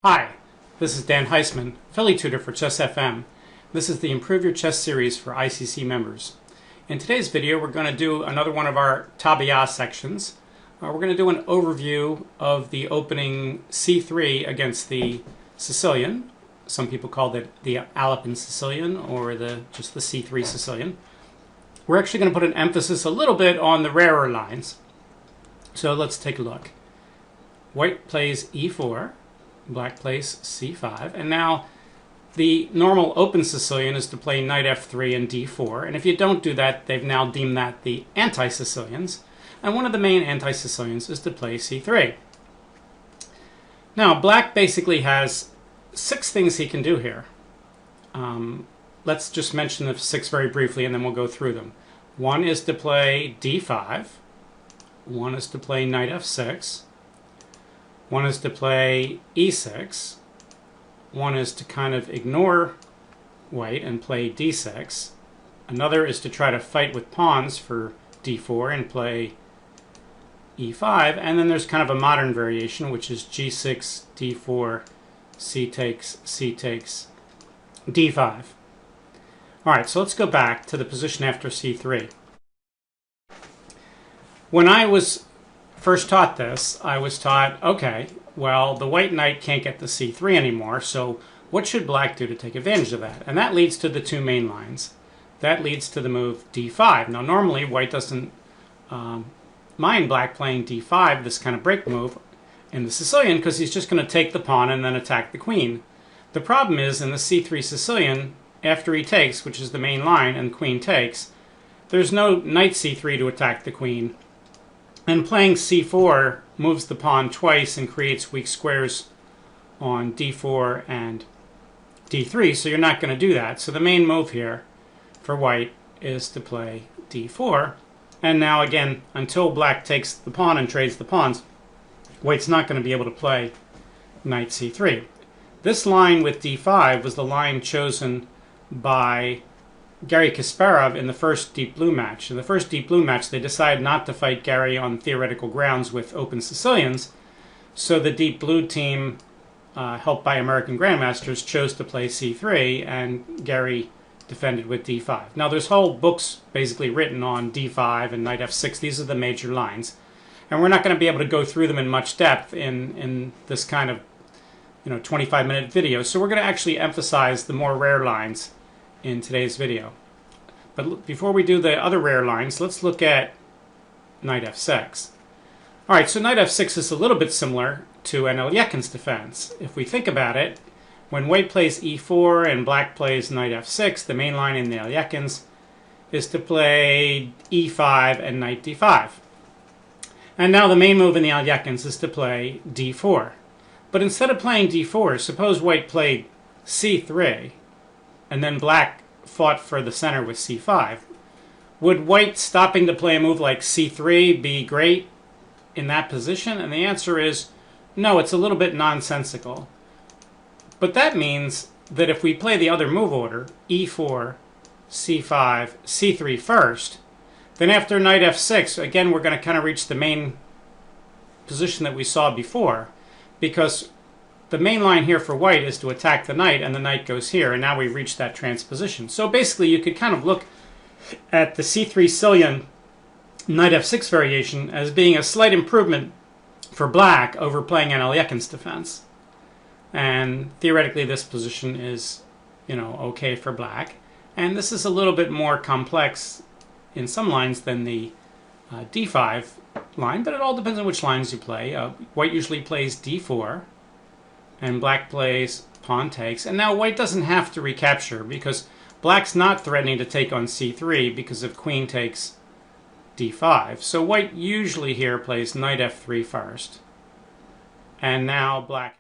Hi, this is Dan Heisman, Philly tutor for Chess FM. This is the Improve Your Chess series for ICC members. In today's video, we're going to do another one of our Tabiat sections. We're going to do an overview of the opening c3 against the Sicilian. Some people call it the Alpine Sicilian or just the c3 Sicilian. We're actually going to put an emphasis a little bit on the rarer lines. So let's take a look. White plays e4. Black plays c5, and now the normal open Sicilian is to play knight f3 and d4, and if you don't do that, they've now deemed that the anti-Sicilians, and one of the main anti-Sicilians is to play c3. Now, black basically has 6 things he can do here. Let's just mention the 6 very briefly, and then we'll go through them. One is to play d5, one is to play knight f6, one is to play e6, one is to kind of ignore white and play d6, another is to try to fight with pawns for d4 and play e5, and then there's kind of a modern variation which is g6, d4, c takes, d5. Alright, so let's go back to the position after c3. When I was first taught this, I was taught, okay, well, the white knight can't get to c3 anymore, so what should black do to take advantage of that? And that leads to the 2 main lines. That leads to the move d5. Now, normally, white doesn't mind black playing d5, this kind of break move, in the Sicilian, because he's just going to take the pawn and then attack the queen. The problem is, in the c3 Sicilian, after he takes, which is the main line, and queen takes, there's no knight c3 to attack the queen. And playing c4 moves the pawn twice and creates weak squares on d4 and d3, so you're not going to do that. So the main move here for white is to play d4. And now again, until black takes the pawn and trades the pawns, white's not going to be able to play knight c3. This line with d5 was the line chosen by Garry Kasparov in the first Deep Blue match. In the first Deep Blue match, they decided not to fight Garry on theoretical grounds with open Sicilians, so the Deep Blue team, helped by American grandmasters, chose to play c3, and Garry defended with d5. Now, there's whole books basically written on d5 and knight f6. These are the major lines, and we're not going to be able to go through them in much depth in this kind of 25-minute video, so we're going to actually emphasize the more rare lines in today's video. But before we do the other rare lines, let's look at knight f6. Alright, so knight f6 is a little bit similar to an Elyekhin's defense. If we think about it, when white plays e4 and black plays knight f6, the main line in the Elyekhin's is to play e5 and knight d5. And now the main move in the Elyekhin's is to play d4. But instead of playing d4, suppose white played c3, and then black fought for the center with c5. Would white stopping to play a move like c3 be great in that position? And the answer is no, it's a little bit nonsensical. But that means that if we play the other move order, e4, c5, c3 first, then after knight f6, again, we're going to kind of reach the main position that we saw before, because the main line here for white is to attack the knight, and the knight goes here, and now we reach that transposition. So basically, you could kind of look at the c3 Sicilian knight f6 variation as being a slight improvement for black over playing an Elyekhin's defense. And theoretically, this position is, okay for black. And this is a little bit more complex in some lines than the d5 line, but it all depends on which lines you play. White usually plays d4, and black plays pawn takes. And now white doesn't have to recapture because black's not threatening to take on c3 because of queen takes d5. So white usually here plays knight f3 first. And now black